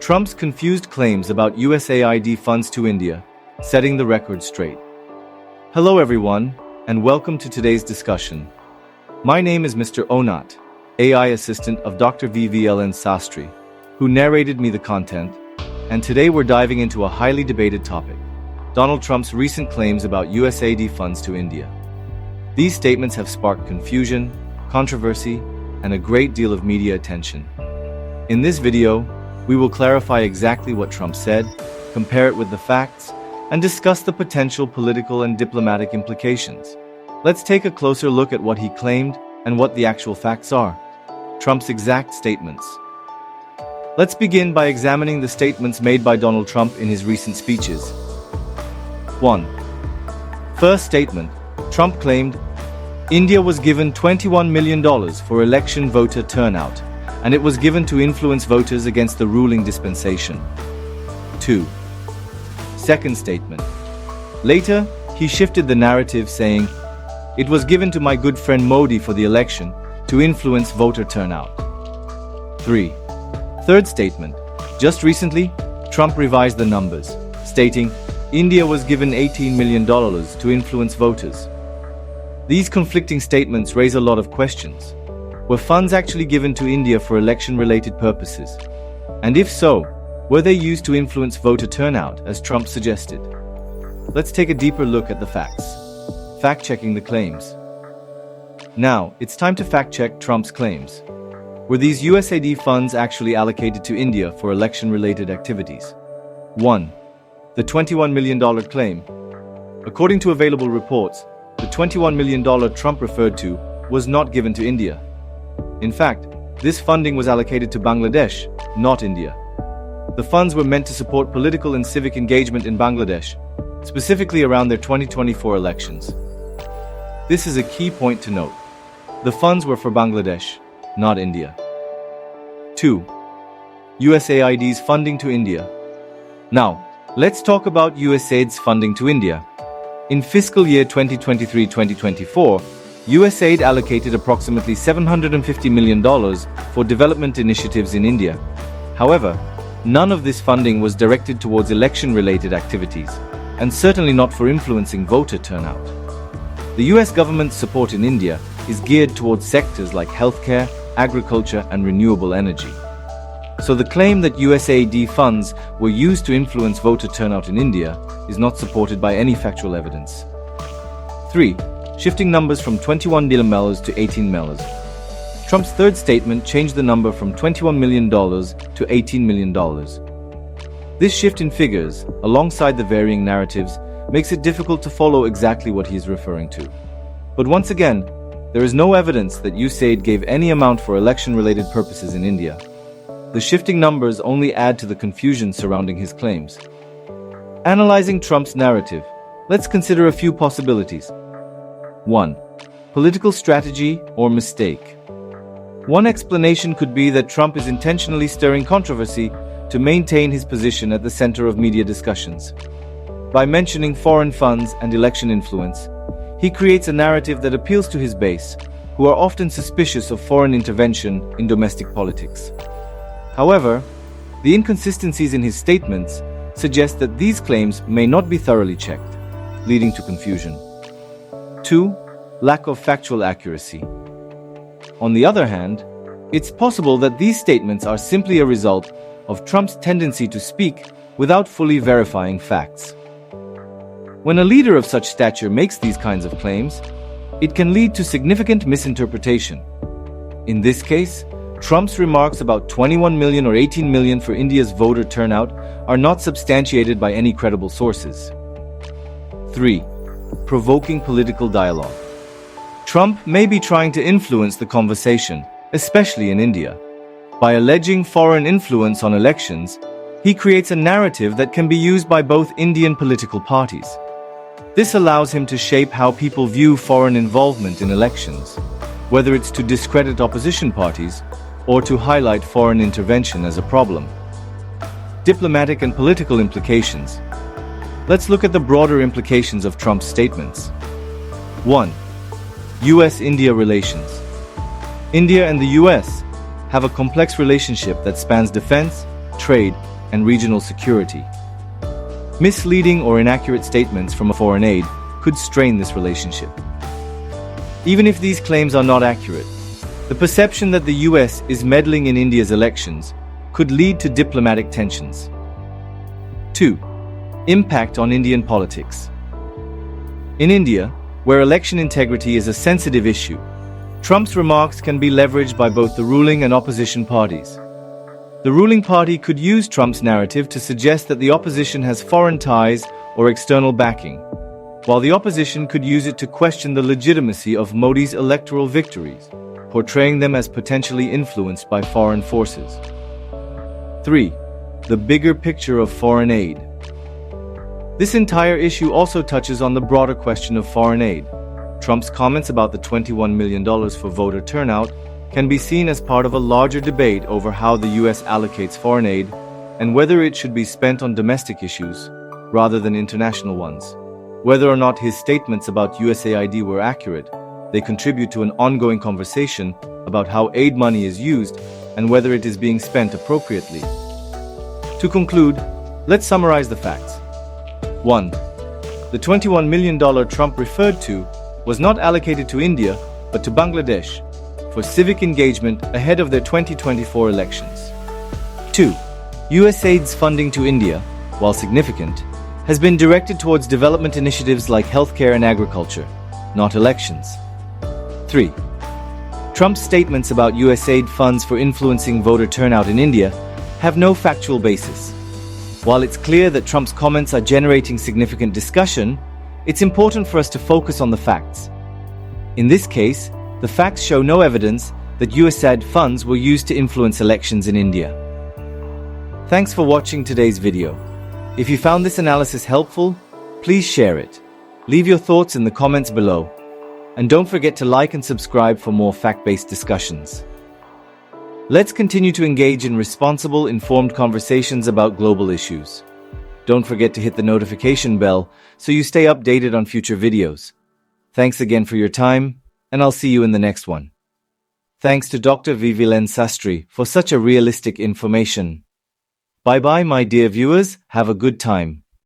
Trump's confused claims about USAID funds to India, setting the record straight. Hello everyone, and welcome to today's discussion. My name is Mr. Onat, AI assistant of Dr. V.V.L.N.Sastry, who narrated me the content, and today we're diving into a highly debated topic: Donald Trump's recent claims about USAID funds to India. These statements have sparked confusion, controversy, and a great deal of media attention. In this video, we will clarify exactly what Trump said, compare it with the facts, and discuss the potential political and diplomatic implications. Let's take a closer look at what he claimed and what the actual facts are. Trump's exact statements. Let's begin by examining the statements made by Donald Trump in his recent speeches. 1. First statement, Trump claimed, India was given $21 million for election voter turnout, and it was given to influence voters against the ruling dispensation. 2. Second statement. Later, he shifted the narrative saying, it was given to my good friend Modi for the election to influence voter turnout. 3. Third statement. Just recently, Trump revised the numbers, stating, India was given $18 million to influence voters. These conflicting statements raise a lot of questions. Were funds actually given to India for election-related purposes? And if so, were they used to influence voter turnout, as Trump suggested? Let's take a deeper look at the facts. Fact-checking the claims. Now, it's time to fact-check Trump's claims. Were these USAID funds actually allocated to India for election-related activities? 1. The $21 million claim. According to available reports, the $21 million Trump referred to was not given to India. In fact, this funding was allocated to Bangladesh, not India. The funds were meant to support political and civic engagement in Bangladesh, specifically around their 2024 elections. This is a key point to note. The funds were for Bangladesh, not India. 2. USAID's funding to India. Now, let's talk about USAID's funding to India. In fiscal year 2023-2024, USAID allocated approximately $750 million for development initiatives in India. However, none of this funding was directed towards election-related activities, and certainly not for influencing voter turnout. The US government's support in India is geared towards sectors like healthcare, agriculture, and renewable energy. So the claim that USAID funds were used to influence voter turnout in India is not supported by any factual evidence. 3. Shifting numbers from $21 million to $18 million. Trump's third statement changed the number from $21 million to $18 million. This shift in figures, alongside the varying narratives, makes it difficult to follow exactly what he is referring to. But once again, there is no evidence that USAID gave any amount for election-related purposes in India. The shifting numbers only add to the confusion surrounding his claims. Analyzing Trump's narrative, let's consider a few possibilities. 1. Political strategy or mistake. One explanation could be that Trump is intentionally stirring controversy to maintain his position at the center of media discussions. By mentioning foreign funds and election influence, he creates a narrative that appeals to his base, who are often suspicious of foreign intervention in domestic politics. However, the inconsistencies in his statements suggest that these claims may not be thoroughly checked, leading to confusion. 2. Lack of factual accuracy. On the other hand, it's possible that these statements are simply a result of Trump's tendency to speak without fully verifying facts. When a leader of such stature makes these kinds of claims, it can lead to significant misinterpretation. In this case, Trump's remarks about $21 million or $18 million for India's voter turnout are not substantiated by any credible sources. 3. Provoking political dialogue. Trump may be trying to influence the conversation, especially in India. By alleging foreign influence on elections, he creates a narrative that can be used by both Indian political parties. This allows him to shape how people view foreign involvement in elections, whether it's to discredit opposition parties or to highlight foreign intervention as a problem. Diplomatic and political implications. Let's look at the broader implications of Trump's statements. 1. US-India relations. India and the US have a complex relationship that spans defense, trade, and regional security. Misleading or inaccurate statements from a foreign aid could strain this relationship. Even if these claims are not accurate, the perception that the US is meddling in India's elections could lead to diplomatic tensions. 2. Impact on Indian politics. In India, where election integrity is a sensitive issue, Trump's remarks can be leveraged by both the ruling and opposition parties. The ruling party could use Trump's narrative to suggest that the opposition has foreign ties or external backing, while the opposition could use it to question the legitimacy of Modi's electoral victories, portraying them as potentially influenced by foreign forces. 3. The bigger picture of foreign aid. This entire issue also touches on the broader question of foreign aid. Trump's comments about the $21 million for voter turnout can be seen as part of a larger debate over how the US allocates foreign aid and whether it should be spent on domestic issues rather than international ones. Whether or not his statements about USAID were accurate, they contribute to an ongoing conversation about how aid money is used and whether it is being spent appropriately. To conclude, let's summarize the facts. 1. The $21 million Trump referred to was not allocated to India, but to Bangladesh, for civic engagement ahead of their 2024 elections. 2. USAID's funding to India, while significant, has been directed towards development initiatives like healthcare and agriculture, not elections. 3. Trump's statements about USAID funds for influencing voter turnout in India have no factual basis. While it's clear that Trump's comments are generating significant discussion, it's important for us to focus on the facts. In this case, the facts show no evidence that USAID funds were used to influence elections in India. Thanks for watching today's video. If you found this analysis helpful, please share it. Leave your thoughts in the comments below. And don't forget to like and subscribe for more fact-based discussions. Let's continue to engage in responsible, informed conversations about global issues. Don't forget to hit the notification bell so you stay updated on future videos. Thanks again for your time, and I'll see you in the next one. Thanks to Dr.V.V.L.N.Sastry for such a realistic information. Bye-bye, my dear viewers. Have a good time.